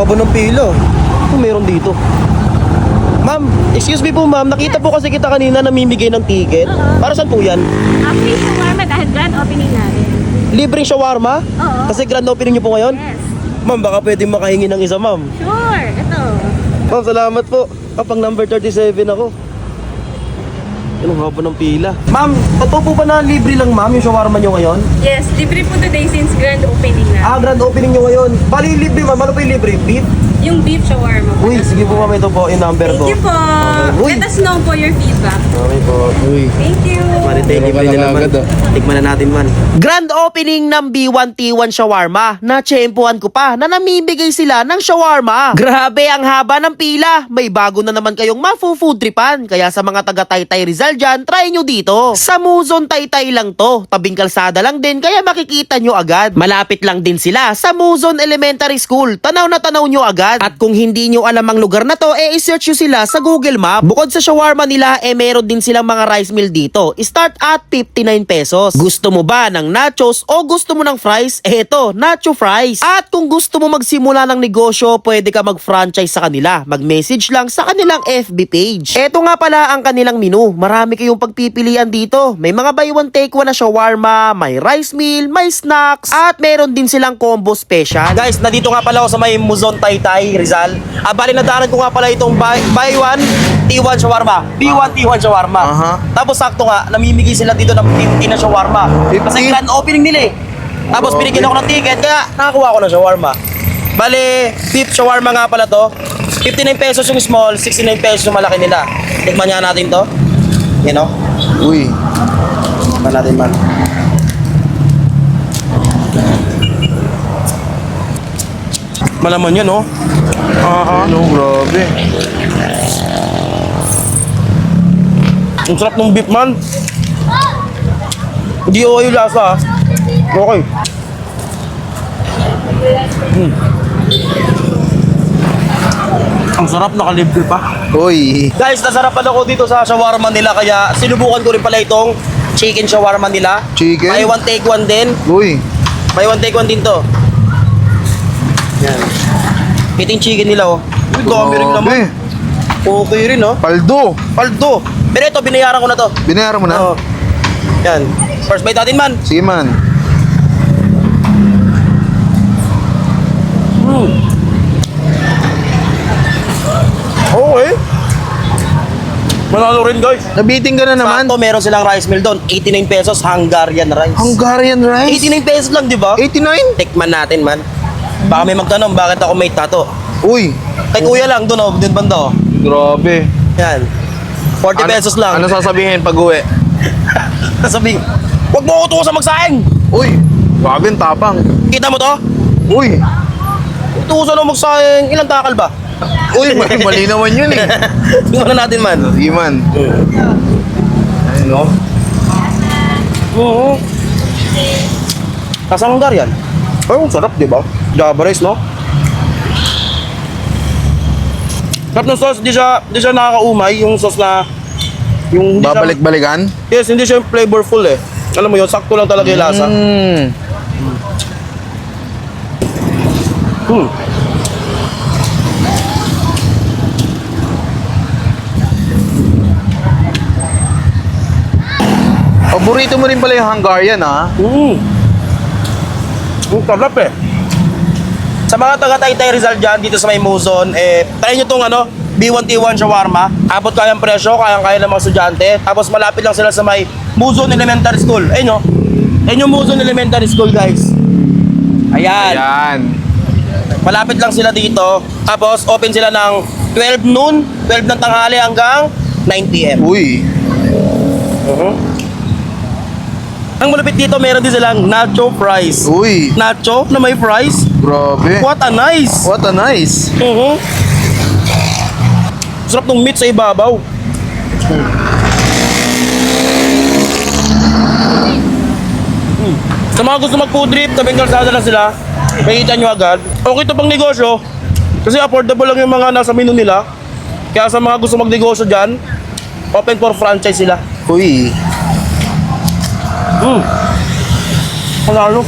haba ng pila. Ito meron dito. Ma'am, excuse me po ma'am, nakita po kasi kita kanina namimigay ng ticket. Para saan po yan? Free shawarma dahil grand opening natin. Libreng shawarma? Oo. Kasi grand opening niyo po ngayon? Yes. Ma'am, baka pwedeng makahingi ng isa ma'am. Sure. Ito. Ma'am, salamat po. Kapag number 37 ako. Anong haba ng pila? Ma'am, totoo po ba na libre lang ma'am yung shawarma nyo ngayon? Yes, libre po today since grand opening na. Grand opening nyo ngayon. Bali, libre ma'am. Ano po yung libre? Beef? Yung beef shawarma po. Uy, sige po ma'am. Ito po yung number ko. Thank you po. Uy. Let us know po your feedback. Okay po. Uy. Thank you. Thank you, pwede naman. agad, Tikman na natin man. Grand opening ng B1T1 Shawarma. Na-tsempuhan ko pa na namimigay sila ng shawarma. Grabe ang haba ng pila. May bago na naman kayong mafu-food tripan. Kaya sa mga taga Taytay Rizal dyan, try nyo dito. Sa Muzon Taytay lang to. Tabing kalsada lang din kaya makikita nyo agad. Malapit lang din sila sa Muzon Elementary School. Tanaw na tanaw nyo agad. At kung hindi nyo alam ang lugar na to, i-search nyo sila sa Google Map. Bukod sa shawarma nila, meron din silang mga rice meal dito. Start at 59 pesos. Gusto mo ba ng nachos o gusto mo ng fries? Eto, nacho fries. At kung gusto mo magsimula ng negosyo, pwede ka mag-franchise sa kanila. Mag-message lang sa kanilang FB page. Eto nga pala ang kanilang menu. Marami kayong pagpipilian dito. May mga buy one take one na shawarma, may rice meal, may snacks, at meron din silang combo special. Guys, nandito nga pala ako sa may Muzon Taytay Rizal. Bali nadaanan ko nga pala itong buy one T1 shawarma. B1 T1 shawarma. Tapos sakto nga, namimigay sila dito ng 50 na shawarma. 50? Kasi grand opening nila eh. Tapos binigyan ako ng ticket, kaya nakakuha ako ng shawarma. Bali, beef shawarma nga pala to. 59 pesos yung small, 69 pesos yung malaki nila. Tikman nga natin to. You know? Uy. Tikman natin man. Malaman yan, oh. Ano, grabe. Ang sarap ng beef man. Hindi okay yung lasa, ah. Okay. Ang sarap, nakalibre pa. Uy. Guys, nasarapan ako dito sa shawarma nila, kaya sinubukan ko rin pala itong chicken shawarma nila. Chicken? Buy one take one din. Uy. Buy one take one din to. Yan. Ito yung chicken nila, oh. Uy, dami rin naman. Okay rin, oh. Paldo. Paldo. Pero ito, binayaran ko na to. Binayaran mo na? Oo. Yan. First bite natin man. Sige man. Okay. Manalo rin, guys. Nabiting ka na naman. Sakto, meron silang rice meal doon. 89 pesos, Hungarian rice. Hungarian rice. 89 pesos lang, di ba? 89? Tikman natin, man. Baka may magtanong, bakit ako may tato? Uy. Kay kuya lang, doon, oh. Doon banda, oh. Grabe. Yan. 40 pesos lang. Ano sasabihin pag uwi? Sabi, huwag mo ako tuwa sa magsaing. Uy. Grabe ang tapang. Kita mo to? Uy. Tuusan ako magsaing. Ilang takal ba? Uy, mali naman yun eh. Tingnan na natin, man. Sige man. Ayun no? Oo. Kasang Hungarian. Ay, ang sarap, di ba? Java rice, no? Sarap ng sauce, di siya nakakaumay. Yung sauce na... Yung hindi siya- Babalik-balikan? Yes, hindi siya flavorful eh. Alam mo yun, sakto lang talaga yung lasa. Paborito mo rin pala yung Hungarian, ha? Ang sarap eh. Sa mga taga Taytay Rizal dyan, dito sa may Muzon, try nyo tong B1T1 shawarma. Abot kayang presyo, kayang-kaya ng mga estudyante. Tapos malapit lang sila sa may Muzon Elementary School. Ayun, no? Ayun yung Muzon Elementary School, guys. Ayan. Ayan. Malapit lang sila dito. Tapos open sila ng 12 noon, 12 ng tanghali hanggang 9 p.m. Uy. Ang malapit dito, meron din silang nacho fries. Uy. Nacho na may fries. Grabe. What a nice! What a nice. Sarap ng meat sa ibabaw. Sa mga gusto mag-food trip, tabing kalsada lang sila. Makikita nyo agad. Okay ito pang negosyo. Kasi affordable lang yung mga nasa menu nila. Kaya sa mga gusto magnegosyo dyan, open for franchise sila. Uy. Panalo.